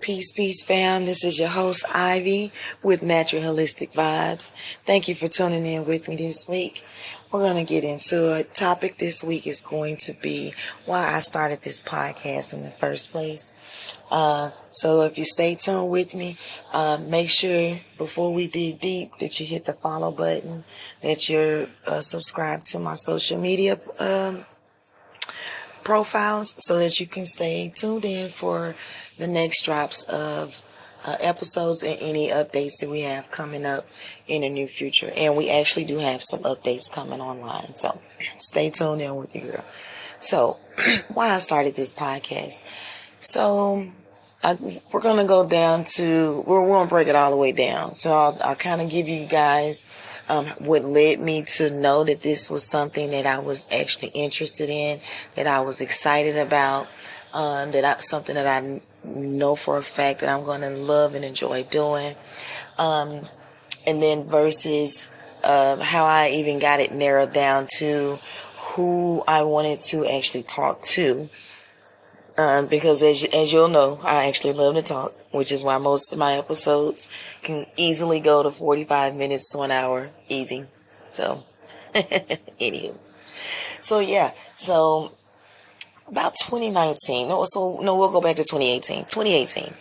Peace, peace, fam. This is your host, Ivy, with Natural Holistic Vibes. Thank you for tuning in with me this week. We're going to get into a topic this week is going to be why I started this podcast in the first place. So if you stay tuned with me, make sure before we dig deep that you hit the follow button, that you're subscribed to my social media profiles so that you can stay tuned in for the next drops of episodes and any updates that we have coming up in the near future. And we actually do have some updates coming online, so stay tuned in with you, girl. So why I started this podcast. So we're going to go down to, we're going to break it all the way down. So I'll kind of give you guys what led me to know that this was something that I was actually interested in, that I was excited about, something that I know for a fact that I'm going to love and enjoy doing. And then versus how I even got it narrowed down to who I wanted to actually talk to. Because as you'll know, I actually love to talk, which is why most of my episodes can easily go to 45 minutes to an hour, easy. So, anywho. So yeah, so about 2019, we'll go back to 2018. 2018.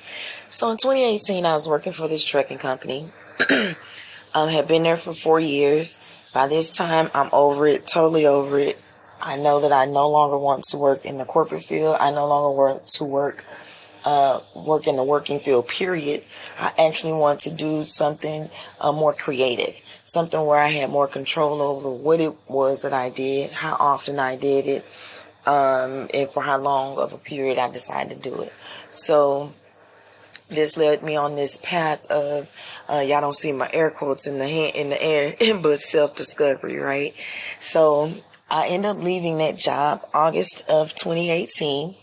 So in 2018, I was working for this trucking company. Had been there for 4 years. By this time, I'm over it, totally over it. I know that I no longer want to work in the corporate field. I no longer want to work in the working field, period. I actually want to do something more creative, something where I had more control over what it was that I did, how often I did it, and for how long of a period I decided to do it. So this led me on this path of, y'all don't see my air quotes in the air, but self-discovery, right? So I ended up leaving that job August of 2018.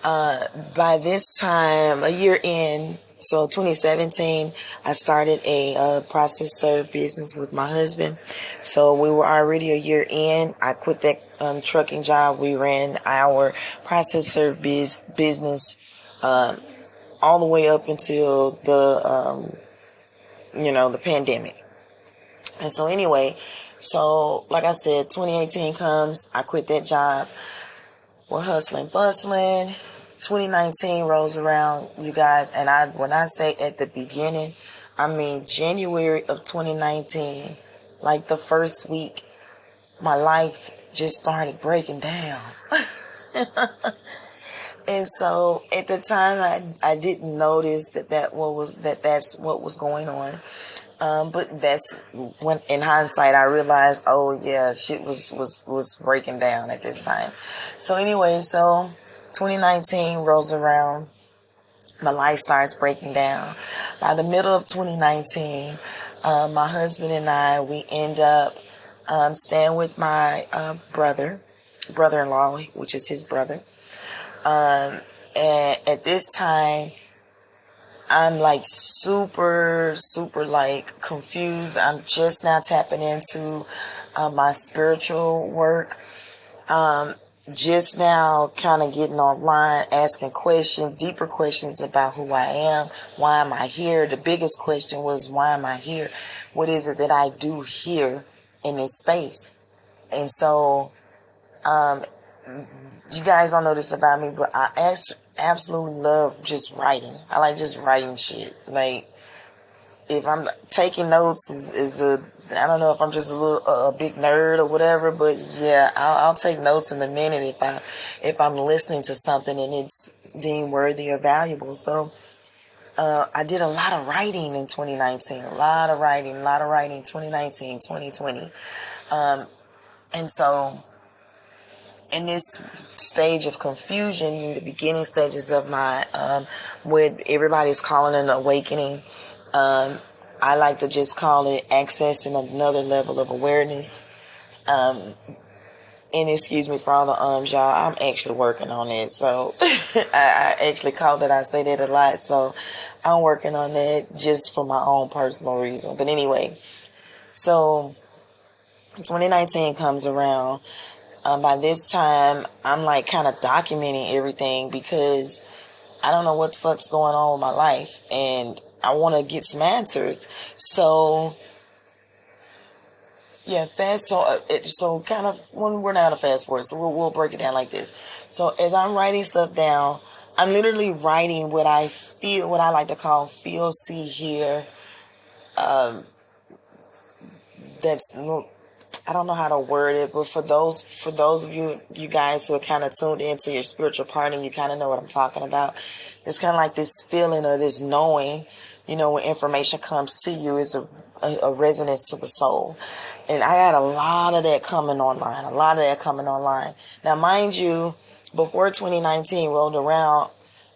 By this time, a year in, so 2017, I started a process serve business with my husband. So we were already a year in. I quit that trucking job. We ran our process serve business all the way up until the pandemic. And so anyway, so like I said, 2018 comes, I quit that job. We're hustling, bustling. 2019 rolls around, you guys, and when I say at the beginning, I mean January of 2019, like the first week, my life just started breaking down. And so at the time, I didn't notice that's what was going on. But that's when, in hindsight, I realized, oh yeah, shit was breaking down at this time. So anyway, so 2019 rolls around, my life starts breaking down. By the middle of 2019, my husband and I, we end up staying with my brother-in-law, which is his brother. And at this time, I'm like super, super like confused. I'm just now tapping into my spiritual work. Just now kind of getting online, asking questions, deeper questions about who I am. Why am I here? The biggest question was, why am I here? What is it that I do here in this space? And so, you guys don't know this about me, but I absolutely love just writing. I like just writing shit. Like, if I'm taking notes I don't know if I'm just a big nerd or whatever, but yeah, I'll take notes in a minute if I'm listening to something and it's deemed worthy or valuable. So, I did a lot of writing in 2019, a lot of writing, 2019, 2020. And so, in this stage of confusion, in the beginning stages of my, what everybody's calling an awakening, I like to just call it accessing another level of awareness. And excuse me for all the y'all, I'm actually working on it. So I actually call that, I say that a lot. So I'm working on that just for my own personal reason. But anyway, so 2019 comes around. By this time, I'm like kind of documenting everything because I don't know what the fuck's going on with my life, and I want to get some answers. So yeah, so kind of, when we're not a fast forward, so we'll break it down like this. So as I'm writing stuff down, I'm literally writing what I feel, what I like to call feel, see, hear. That's, I don't know how to word it, but for those of you guys who are kind of tuned into your spiritual part, and you kind of know what I'm talking about, it's kind of like this feeling or this knowing, when information comes to you, is a resonance to the soul. And I had a lot of that coming online. Now, mind you, before 2019 rolled around,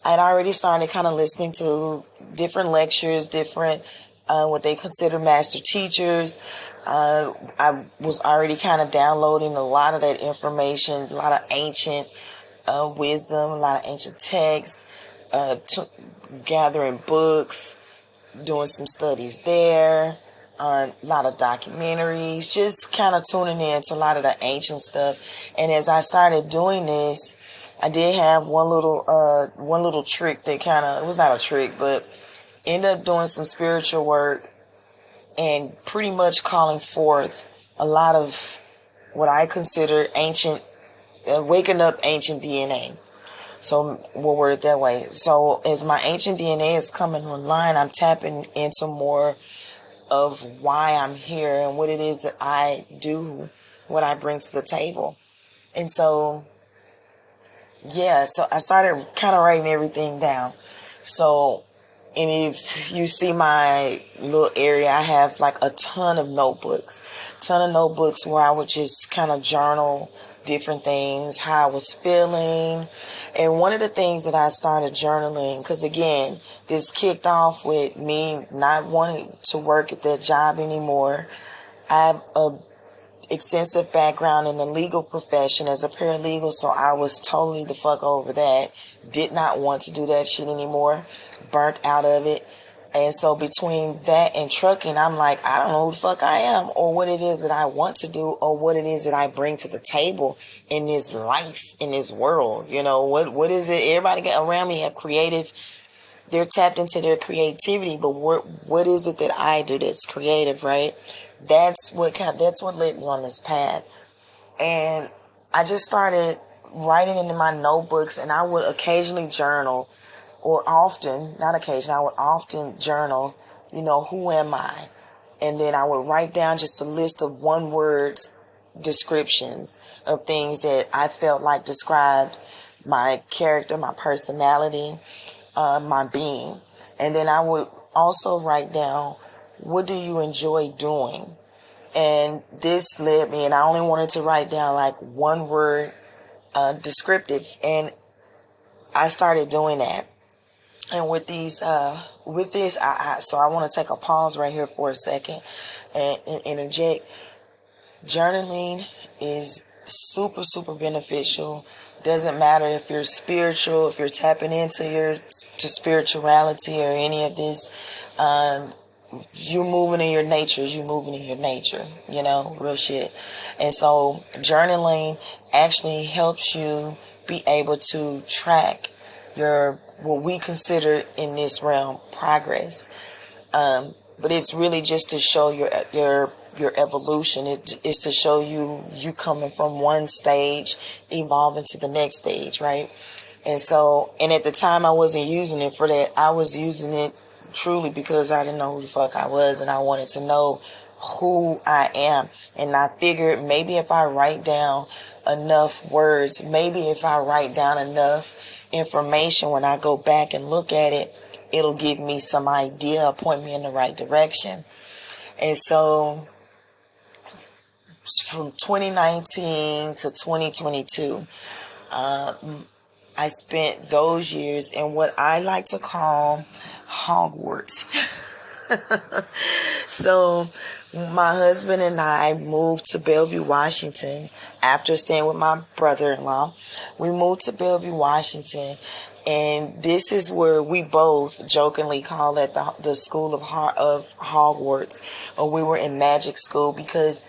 I'd already started kind of listening to different lectures, different what they consider master teachers. I was already kind of downloading a lot of that information, a lot of ancient wisdom, a lot of ancient texts, gathering books, doing some studies there, a lot of documentaries, just kind of tuning in to a lot of the ancient stuff. And as I started doing this, I did have one little trick that kind of, it was not a trick, but ended up doing some spiritual work and pretty much calling forth a lot of what I consider ancient, waking up ancient DNA. So we'll word it that way. So as my ancient DNA is coming online, I'm tapping into more of why I'm here and what it is that I do, what I bring to the table. And so, yeah, so I started kind of writing everything down. So, and if you see my little area, I have like a ton of notebooks where I would just kind of journal different things, how I was feeling. And one of the things that I started journaling, because again, this kicked off with me not wanting to work at that job anymore. I have a extensive background in the legal profession as a paralegal, so I was totally the fuck over that. Did not want to do that shit anymore. Burnt out of it. And so between that and trucking, I'm like, I don't know who the fuck I am, or what it is that I want to do, or what it is that I bring to the table in this life, in this world. What is it? Everybody around me have creative, they're tapped into their creativity, but what is it that I do that's creative, right? That's what led me on this path. And I just started writing into my notebooks, and I would occasionally journal, or often, not occasionally, I would often journal, who am I? And then I would write down just a list of one word descriptions of things that I felt like described my character, my personality, my being. And then I would also write down, what do you enjoy doing? And this led me, and I only wanted to write down like one word descriptives, and I started doing that. And with this, so I want to take a pause right here for a second and interject. Journaling is super, super beneficial. Doesn't matter if you're spiritual, if you're tapping into to spirituality or any of this. You moving in your nature, real shit. And so journaling actually helps you be able to track what we consider in this realm progress. But it's really just to show your evolution. It is to show you coming from one stage, evolving to the next stage, right? And so, and at the time I wasn't using it for that. I was using it truly because I didn't know who the fuck I was, and I wanted to know who I am. And I figured maybe if I write down enough words, maybe if I write down enough information, when I go back and look at it, it'll give me some idea, point me in the right direction. And so from 2019 to 2022, I spent those years in what I like to call Hogwarts. So my husband and I moved to Bellevue, Washington after staying with my brother-in-law. We moved to Bellevue, Washington, and this is where we both jokingly call it the school of Hogwarts, or we were in magic school, because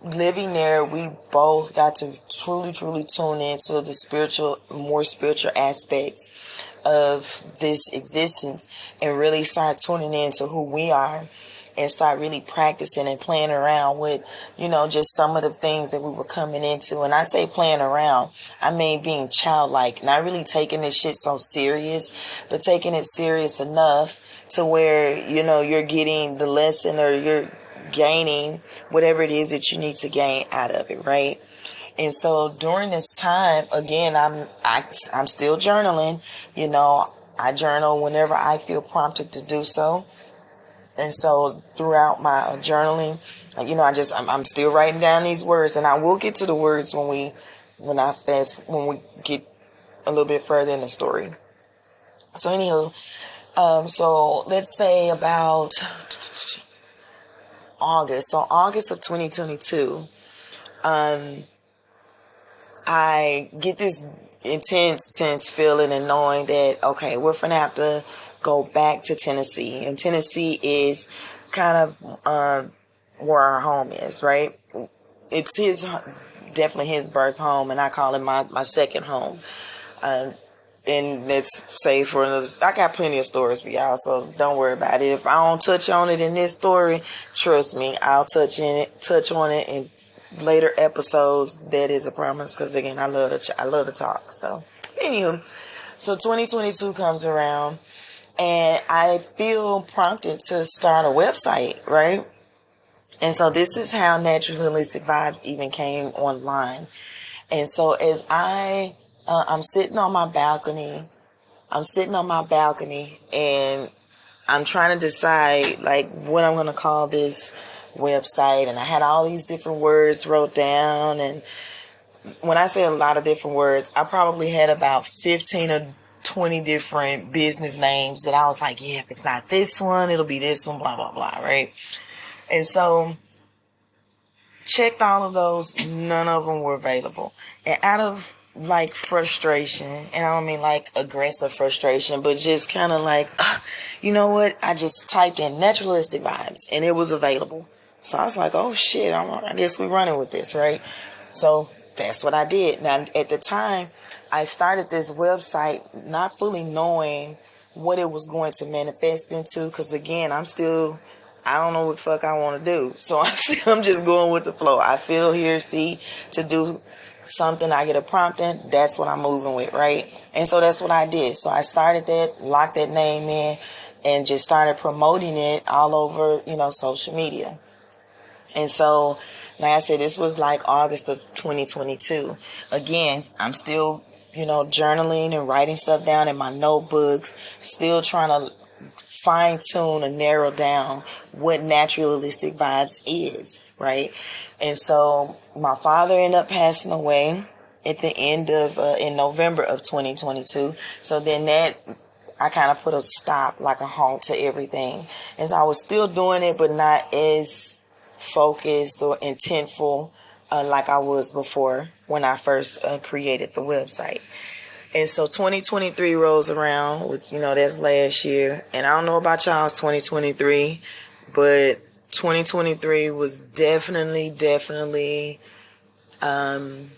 living there, we both got to truly, truly tune into the more spiritual aspects of this existence and really start tuning into who we are and start really practicing and playing around with, just some of the things that we were coming into. And I say playing around, I mean being childlike, not really taking this shit so serious, but taking it serious enough to where, you're getting the lesson or you're gaining whatever it is that you need to gain out of it, right? And so during this time, again, I'm still journaling. I journal whenever I feel prompted to do so. And so throughout my journaling, I'm still writing down these words, and I will get to the words when we get a little bit further in the story. So anywho, so let's say about August. So August of 2022, I get this intense feeling and knowing that, okay, we're going to have to go back to Tennessee. And Tennessee is kind of where our home is, right? It's definitely his birth home, and I call it my second home. And let's say for another, I got plenty of stories for y'all, so don't worry about it. If I don't touch on it in this story, trust me, I'll touch on it in later episodes. That is a promise, because again, I love to talk. So anywho, so 2022 comes around, and I feel prompted to start a website, right? And so this is how Natural Holistic Vibes even came online. And so as I'm sitting on my balcony, and I'm trying to decide like what I'm going to call this website. And I had all these different words wrote down. And when I say a lot of different words, I probably had about 15 or 20 different business names that I was like, yeah, if it's not this one, it'll be this one, blah, blah, blah, right? And so checked all of those, none of them were available. And out of like frustration, and I don't mean like aggressive frustration, but just kind of like, you know what? I just typed in naturalistic vibes and it was available. So I was like, oh shit, I guess we're running with this, right? So that's what I did. Now, at the time, I started this website not fully knowing what it was going to manifest into, because again, I don't know what the fuck I want to do. So I'm just going with the flow. I feel here, to do something, I get a prompting, that's what I'm moving with, right? And so that's what I did. So I started that, locked that name in, and just started promoting it all over, social media. And so, like I said, this was like August of 2022. Again, I'm still, journaling and writing stuff down in my notebooks, still trying to fine tune and narrow down what naturalistic vibes is, right? And so my father ended up passing away at the end of in November of 2022. So then I kind of put a stop, like a halt to everything. And so I was still doing it, but not as focused or intentful like I was before when I first created the website. And so 2023 rolls around, which, that's last year. And I don't know about y'all's 2023, but 2023 was definitely, I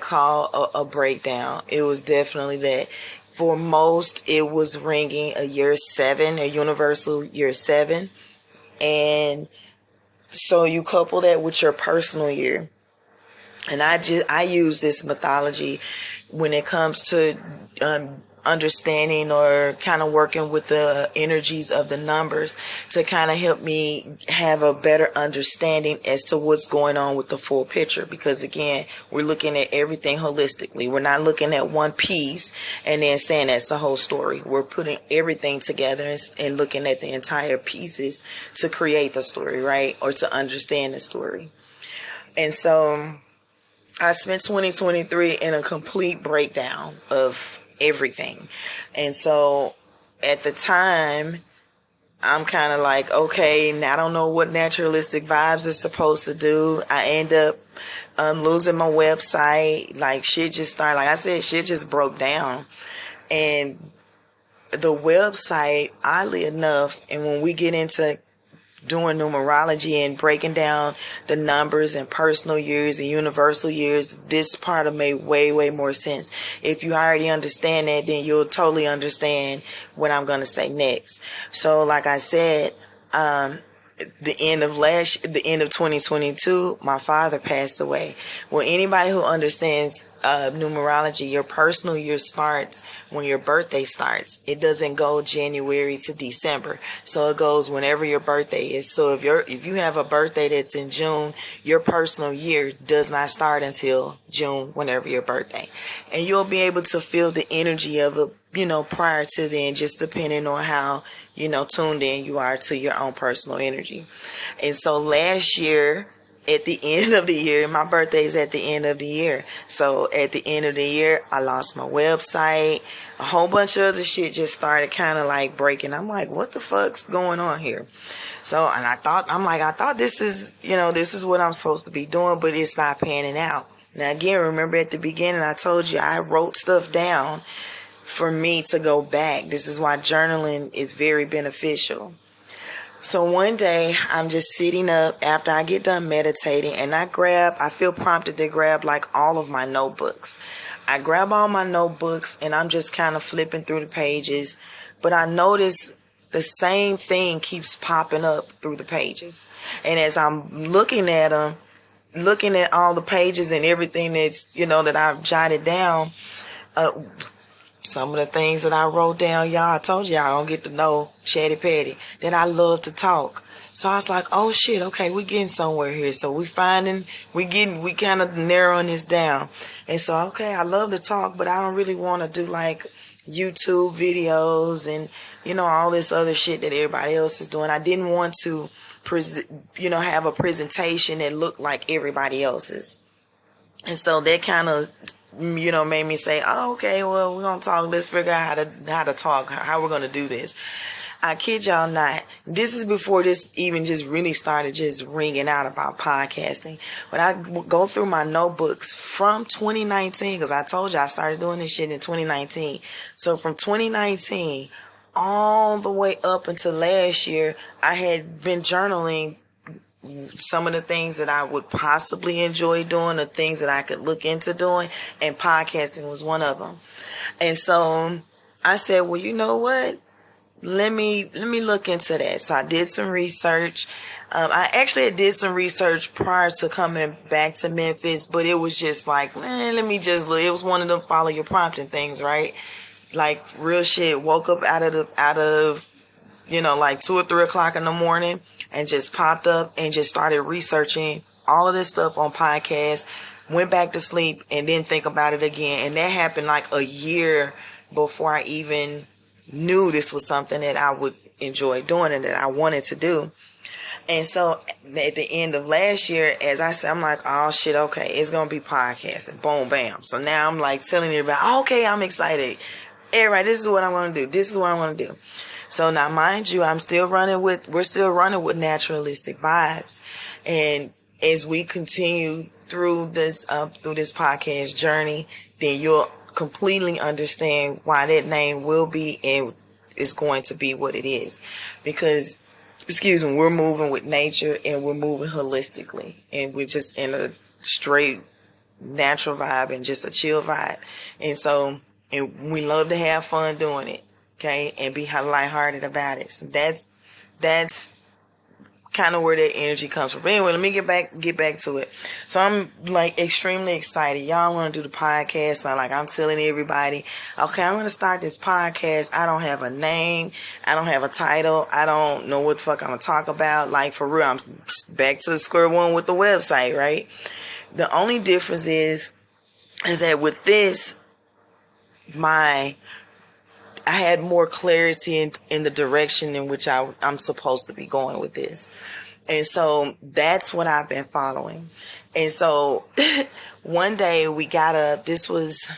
call a breakdown. It was definitely that. For most, it was ringing a year 7, a universal year 7. And so you couple that with your personal year. And I use this mythology when it comes to understanding or kind of working with the energies of the numbers to kind of help me have a better understanding as to what's going on with the full picture. Because again, we're looking at everything holistically. We're not looking at one piece and then saying that's the whole story. We're putting everything together and looking at the entire pieces to create the story, right? Or to understand the story. And so I spent 2023 in a complete breakdown of everything. And so at the time, I'm kind of like, okay, now I don't know what naturalistic vibes is supposed to do. I end up losing my website. Like shit just started, like I said, shit just broke down. And the website, oddly enough, and when we get into doing numerology and breaking down the numbers and personal years and universal years, this part of made way more sense. If you already understand that, then you'll totally understand what I'm going to say next. So like I said, the end of 2022, my father passed away. Well, anybody who understands numerology, your personal year starts when your birthday starts. It doesn't go January to December, so it goes whenever your birthday is. So if you have a birthday that's in June, your personal year does not start until June, whenever your birthday, and you'll be able to feel the energy of it, prior to then, just depending on how, tuned in you are to your own personal energy. And so last year, at the end of the year, my birthday is at the end of the year. So at the end of the year, I lost my website. A whole bunch of other shit just started kind of like breaking. I'm like, what the fuck's going on here? So, and I thought this is, this is what I'm supposed to be doing, but it's not panning out. Now again, remember at the beginning, I told you I wrote stuff down for me to go back. This is why journaling is very beneficial. So one day I'm just sitting up after I get done meditating, and I feel prompted to grab like all of my notebooks. I grab all my notebooks and I'm just kind of flipping through the pages, but I notice the same thing keeps popping up through the pages. And as I'm looking at them, looking at all the pages and everything that's, that I've jotted down, some of the things that I wrote down, y'all, I told you I don't get to know Chatty Patty, that I love to talk. So I was like, oh shit, okay, we're getting somewhere here. So we kind of narrowing this down. And so, okay, I love to talk, but I don't really want to do like YouTube videos and, all this other shit that everybody else is doing. I didn't want to, have a presentation that looked like everybody else's. And so that kind of, made me say, oh, okay, well, we're going to talk. Let's figure out how to talk, how we're going to do this. I kid y'all not. This is before this even just really started just ringing out about podcasting. When I go through my notebooks from 2019, because I told you I started doing this shit in 2019. So from 2019 all the way up until last year, I had been journaling some of the things that I would possibly enjoy doing, the things that I could look into doing, and podcasting was one of them. And so I said, well, you know what? Let me look into that. So I did some research. I actually did some research prior to coming back to Memphis, but it was just like, let me just look. It was one of them follow your prompting things, right? Like real shit. Woke up out of like 2 or 3 o'clock in the morning and just popped up and just started researching all of this stuff on podcasts, went back to sleep and didn't think about it again. And that happened like a year before I even knew this was something that I would enjoy doing and that I wanted to do. And so at the end of last year, as I said, I'm like, oh shit, okay, it's going to be podcasting. Boom, bam. So now I'm like telling everybody, okay, I'm excited. Everybody, this is what I want to do. This is what I want to do. So now, mind you, we're still running with naturalistic vibes. And as we continue through this podcast journey, then you'll completely understand why that name will be and is going to be what it is. Because, we're moving with nature and we're moving holistically. And we're just in a straight natural vibe and just a chill vibe. And so, and we love to have fun doing it. Okay, and be lighthearted about it. So that's kind of where that energy comes from. But anyway, let me get back to it. So I'm like extremely excited. Y'all want to do the podcast. So I'm telling everybody, okay, I'm going to start this podcast. I don't have a name. I don't have a title. I don't know what the fuck I'm going to talk about. Like for real, I'm back to the square one with the website, right? The only difference is that with this, I had more clarity in the direction in which I'm supposed to be going with this. And so that's what I've been following. And so one day we got up, this was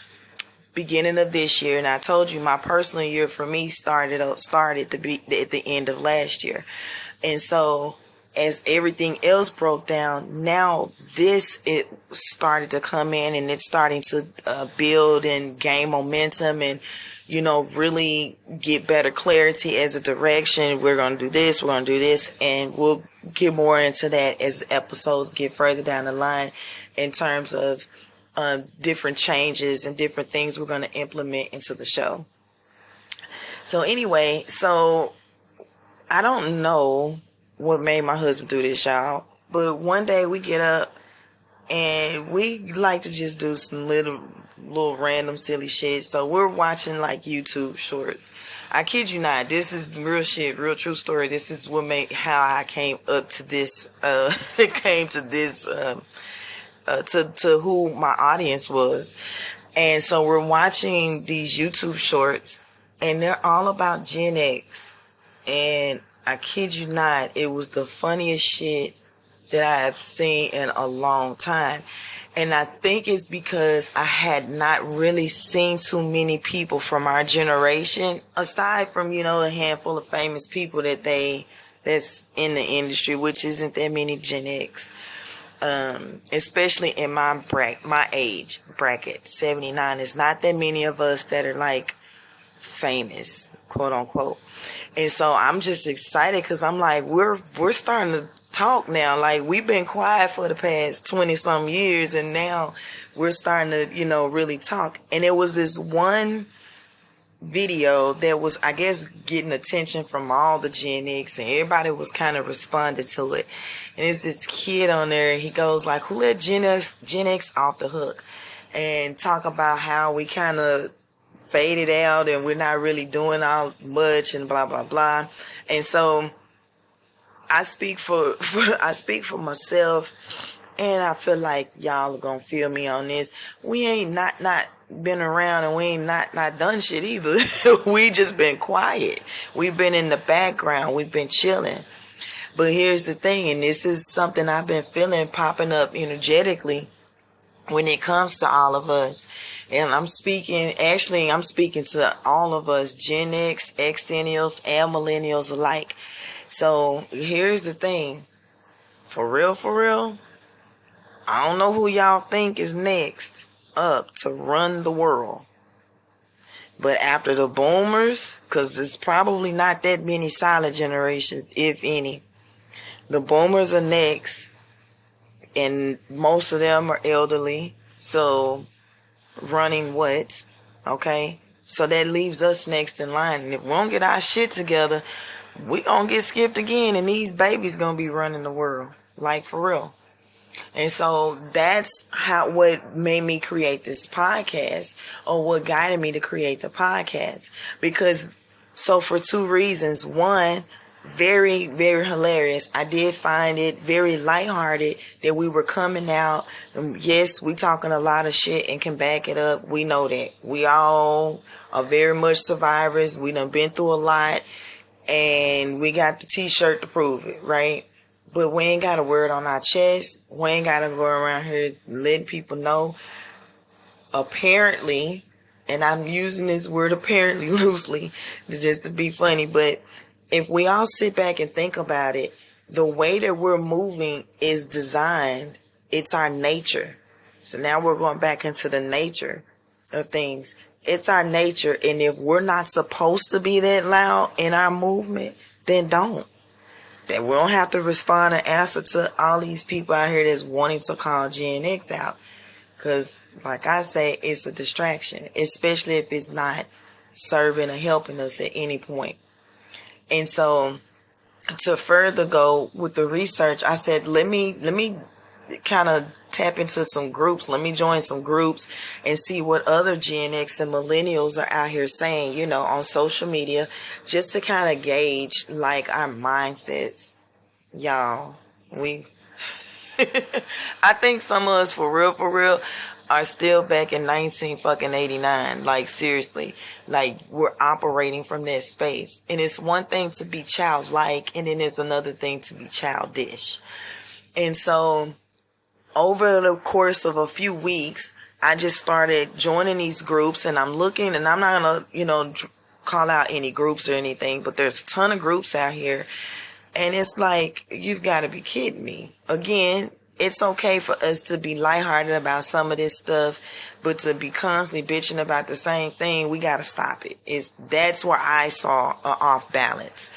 beginning of this year. And I told you my personal year for me started to be at the end of last year. And so as everything else broke down, now it started to come in and it's starting to build and gain momentum and really get better clarity as a direction. We're going to do this, we're going to do this, and we'll get more into that as episodes get further down the line in terms of different changes and different things we're going to implement into the show. So anyway, I don't know what made my husband do this, y'all, but one day we get up and we like to just do some little random silly shit. So we're watching like YouTube shorts. I kid you not, this is real shit, real true story. This is what made how I came up to this came to this to who my audience was. And so we're watching these YouTube shorts and they're all about Gen X. And I kid you not, it was the funniest shit that I have seen in a long time. And I think it's because I had not really seen too many people from our generation, aside from, the handful of famous people that's in the industry, which isn't that many Gen X. Especially in my age bracket, 79. It's not that many of us that are like famous, quote unquote. And so I'm just excited because I'm like, we're starting to talk now. Like, we've been quiet for the past 20 some years, and now we're starting to, really talk. And it was this one video that was, I guess, getting attention from all the Gen X, and everybody was kind of responding to it. And it's this kid on there, he goes like, who let Gen X off the hook? And talk about how we kind of faded out and we're not really doing all much and blah blah blah. And so I speak for I speak for myself, and I feel like y'all are gonna feel me on this. We ain't not been around, and we ain't not done shit either. We just been quiet. We've been in the background. We've been chilling. But here's the thing, and this is something I've been feeling popping up energetically when it comes to all of us. And I'm speaking to all of us, Gen X, Xennials, and Millennials alike. So here's the thing. For real, I don't know who y'all think is next up to run the world. But after the boomers, because it's probably not that many silent generations, if any. The boomers are next, and most of them are elderly. So running what? Okay? So that leaves us next in line. And if we don't get our shit together, we gonna get skipped again, and these babies gonna be running the world. Like, for real. And so that's what made me create this podcast, or what guided me to create the podcast. So for two reasons. One, very, very hilarious. I did find it very lighthearted that we were coming out. Yes, we talking a lot of shit and can back it up. We know that. We all are very much survivors. We done been through a lot, and we got the t-shirt to prove it, right? But we ain't got a word on our chest. We ain't got to go around here letting people know. Apparently, and I'm using this word apparently loosely just to be funny, but if we all sit back and think about it, the way that we're moving is designed. It's our nature. So now we're going back into the nature of things. It's our nature. And if we're not supposed to be that loud in our movement, then don't. That we don't have to respond and answer to all these people out here that's wanting to call Gen X out. Because, like I say, it's a distraction. Especially if it's not serving or helping us at any point. And so, to further go with the research, I said, let me kind of tap into some groups. Let me join some groups and see what other Gen X and millennials are out here saying, on social media, just to kind of gauge like our mindsets. Y'all, I think some of us for real are still back in 1989. Like, seriously, like, we're operating from that space. And it's one thing to be childlike, and then there's another thing to be childish. And so over the course of a few weeks, I just started joining these groups, and I'm looking, and I'm not gonna, call out any groups or anything, but there's a ton of groups out here. And it's like, you've got to be kidding me. Again, it's okay for us to be lighthearted about some of this stuff, but to be constantly bitching about the same thing, we got to stop it. That's where I saw an off balance.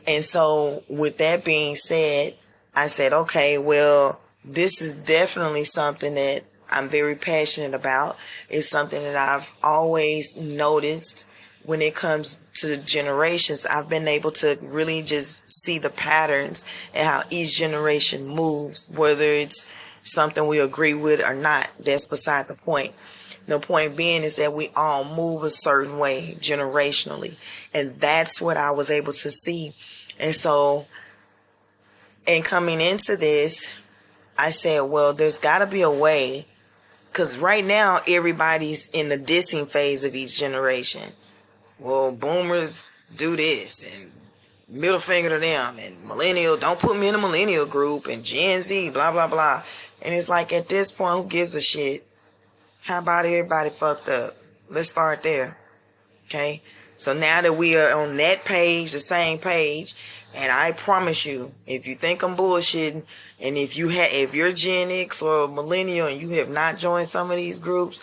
And so with that being said, I said, okay, well, this is definitely something that I'm very passionate about. It's something that I've always noticed when it comes to generations. I've been able to really just see the patterns and how each generation moves, whether it's something we agree with or not. That's beside the point. The point being is that we all move a certain way generationally. And that's what I was able to see. And so, and coming into this, I said, well, there's got to be a way, because right now everybody's in the dissing phase of each generation. Well, boomers do this, and middle finger to them, and millennial, don't put me in a millennial group, and Gen Z, blah, blah, blah. And it's like, at this point, who gives a shit? How about everybody fucked up? Let's start there. Okay? So now that we are on that page, the same page, and I promise you, if you think I'm bullshitting, and if you're Gen X or millennial and you have not joined some of these groups,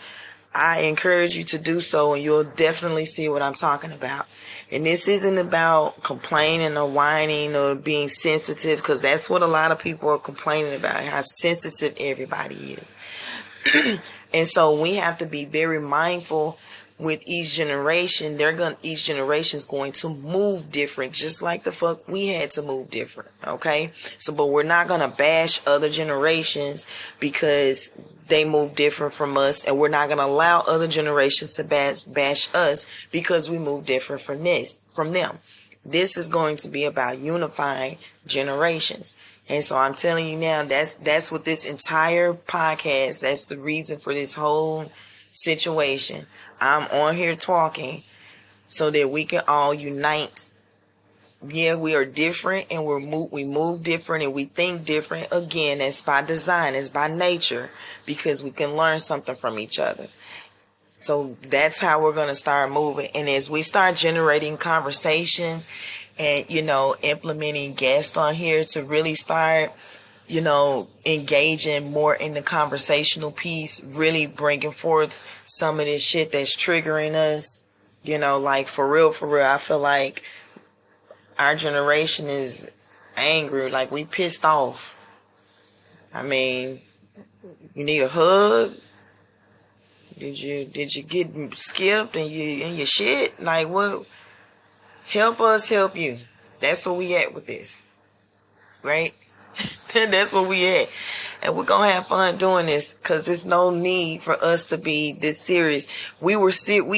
I encourage you to do so, and you'll definitely see what I'm talking about. And this isn't about complaining or whining or being sensitive, because that's what a lot of people are complaining about, how sensitive everybody is. And so we have to be very mindful with each generation. Each generation's going to move different, just like the fuck we had to move different. Okay? So, but we're not gonna bash other generations because they move different from us, and we're not gonna allow other generations to bash us because we move different from them. This is going to be about unifying generations. And so I'm telling you now, that's what this entire podcast, that's the reason for this whole situation. I'm on here talking so that we can all unite. Yeah, we are different, and we move different, and we think different. Again, that's by design, it's by nature, because we can learn something from each other. So that's how we're going to start moving. And as we start generating conversations and, implementing guests on here to really start, engaging more in the conversational piece, really bringing forth some of this shit that's triggering us, like for real, I feel like our generation is angry, like we pissed off. I mean, you need a hug? Did you get skipped and your shit? Like, what? Help us help you. That's where we at with this, right? That's where we at, and we're gonna have fun doing this, because there's no need for us to be this serious. We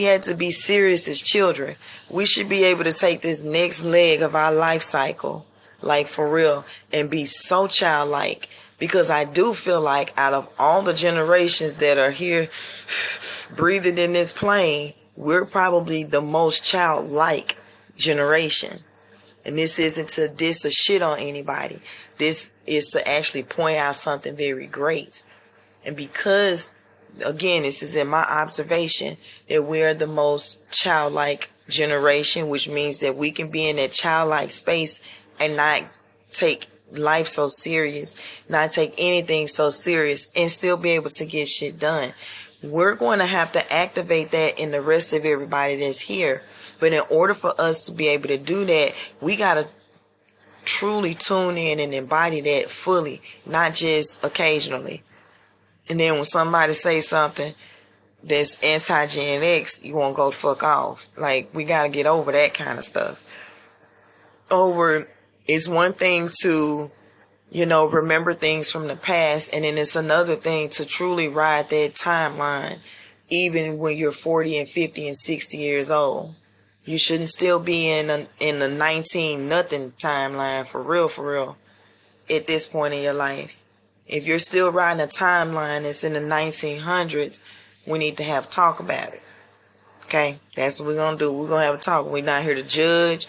had to be serious as children. We should be able to take this next leg of our life cycle, like for real, and be so childlike. Because I do feel like out of all the generations that are here breathing in this plane, we're probably the most childlike generation. And this isn't to diss or shit on anybody. This is to actually point out something very great. And because, again, this is in my observation, that we're the most childlike generation, which means that we can be in that childlike space and not take life so serious, not take anything so serious, and still be able to get shit done. We're going to have to activate that in the rest of everybody that's here. But in order for us to be able to do that, we got to truly tune in and embody that fully, not just occasionally. And then when somebody says something that's anti-Gen X, you won't go fuck off. Like, we got to get over that kind of stuff. It's one thing to, remember things from the past, and then it's another thing to truly ride that timeline, even when you're 40 and 50 and 60 years old. You shouldn't still be in the 19 nothing timeline, for real, at this point in your life. If you're still riding a timeline that's in the 1900s, we need to have a talk about it. Okay? That's what we're going to do. We're going to have a talk. We're not here to judge,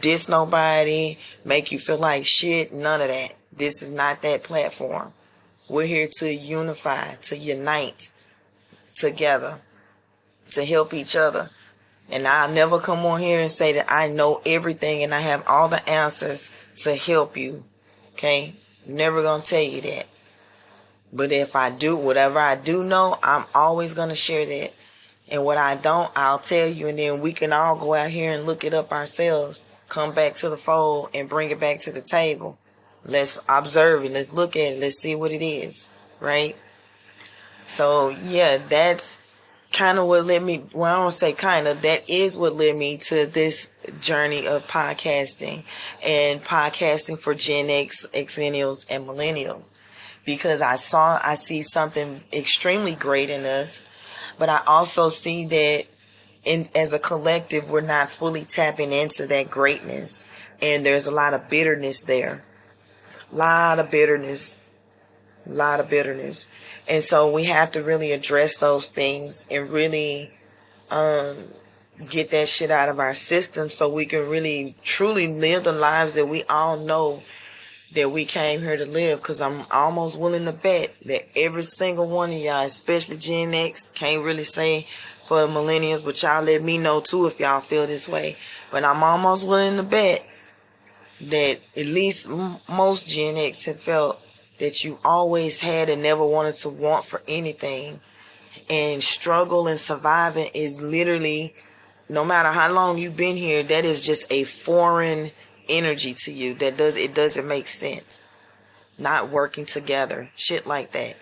diss nobody, make you feel like shit, none of that. This is not that platform. We're here to unify, to unite together, to help each other. And I'll never come on here and say that I know everything and I have all the answers to help you. Okay? I'm never going to tell you that. But if I do, whatever I do know, I'm always going to share that. And what I don't, I'll tell you, and then we can all go out here and look it up ourselves. Come back to the fold and bring it back to the table. Let's observe it. Let's look at it. Let's see what it is. Right? So, yeah, that's kind of what led me, well, I don't say kind of, that is what led me to this journey of podcasting and podcasting for Gen X, Xennials, and Millennials. Because I see something extremely great in us, but I also see that as a collective, we're not fully tapping into that greatness. And there's a lot of bitterness there. Lot of bitterness. And so we have to really address those things and really get that shit out of our system so we can really truly live the lives that we all know that we came here to live. Because I'm almost willing to bet that every single one of y'all, especially Gen X, can't really say for the millennials, but y'all let me know too if y'all feel this way. But I'm almost willing to bet that at least most Gen X have felt that you always had and never wanted to want for anything. And struggle and surviving is literally, no matter how long you've been here, that is just a foreign energy to you. It doesn't make sense. Not working together, shit like that.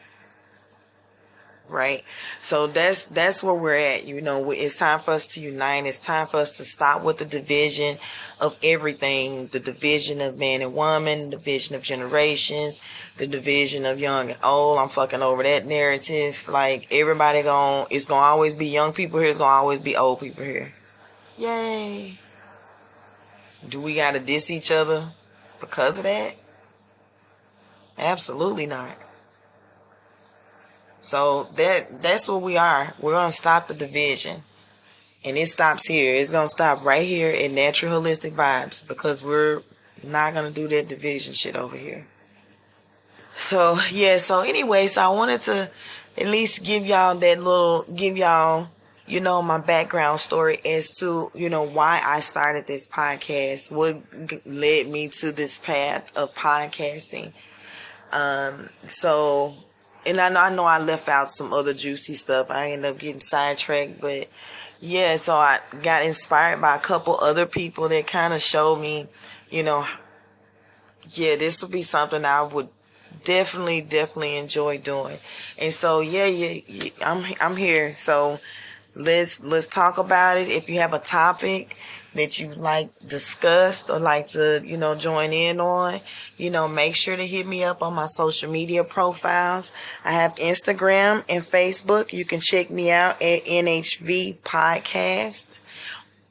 Right? So that's where we're at. You know, it's time for us to unite. It's time for us to stop with the division of everything. The division of man and woman, the division of generations, the division of young and old. I'm fucking over that narrative. Like, it's gonna always be young people here. It's gonna always be old people here. Yay. Do we gotta diss each other because of that? Absolutely not. So that's what we are. We're going to stop the division. And it stops here. It's going to stop right here in Natural Holistic Vibes, because we're not going to do that division shit over here. So, yeah. So anyway, I wanted to at least give y'all my background story as to, why I started this podcast, what led me to this path of podcasting. And I know I left out some other juicy stuff. I ended up getting sidetracked, but yeah, so I got inspired by a couple other people that kind of showed me, this would be something I would definitely enjoy doing. And so, I'm here. So let's talk about it. If you have a topic that you like discussed or like to, join in on, make sure to hit me up on my social media profiles. I have Instagram and Facebook. You can check me out at NHV Podcast.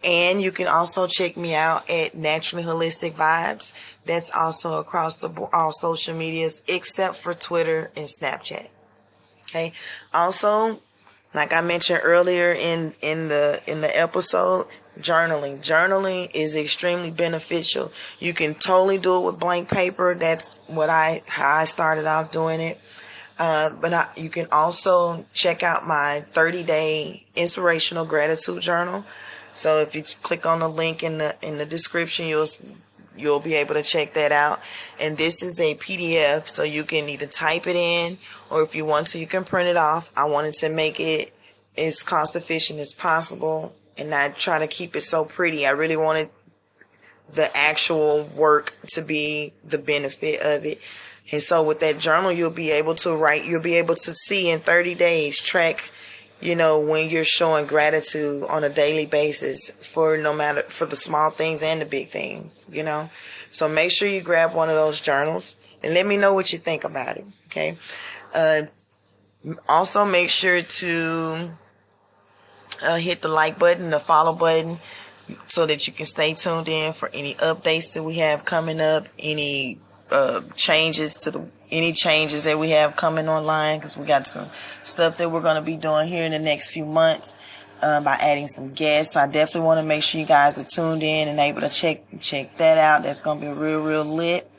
And you can also check me out at Naturally Holistic Vibes. That's also across all social medias except for Twitter and Snapchat. Okay. Also, like I mentioned earlier in the episode, journaling is extremely beneficial. You can totally do it with blank paper. That's how I started off doing it. But you can also check out my 30-day inspirational gratitude journal. So if you click on the link in the description, you'll be able to check that out. And this is a PDF, so you can either type it in, or if you want to, you can print it off. I wanted to make it as cost efficient as possible and not try to keep it so pretty. I really wanted the actual work to be the benefit of it. And so with that journal, you'll be able to see in 30 days, track, when you're showing gratitude on a daily basis for the small things and the big things, So make sure you grab one of those journals and let me know what you think about it. Okay. Also make sure to hit the like button, the follow button, so that you can stay tuned in for any updates that we have coming up, any changes that we have coming online, because we got some stuff that we're going to be doing here in the next few months by adding some guests. So I definitely want to make sure you guys are tuned in and able to check that out. That's going to be real lit.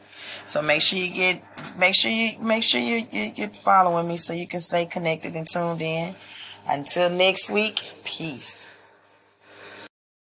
So make sure you're following me so you can stay connected and tuned in. Until next week, peace.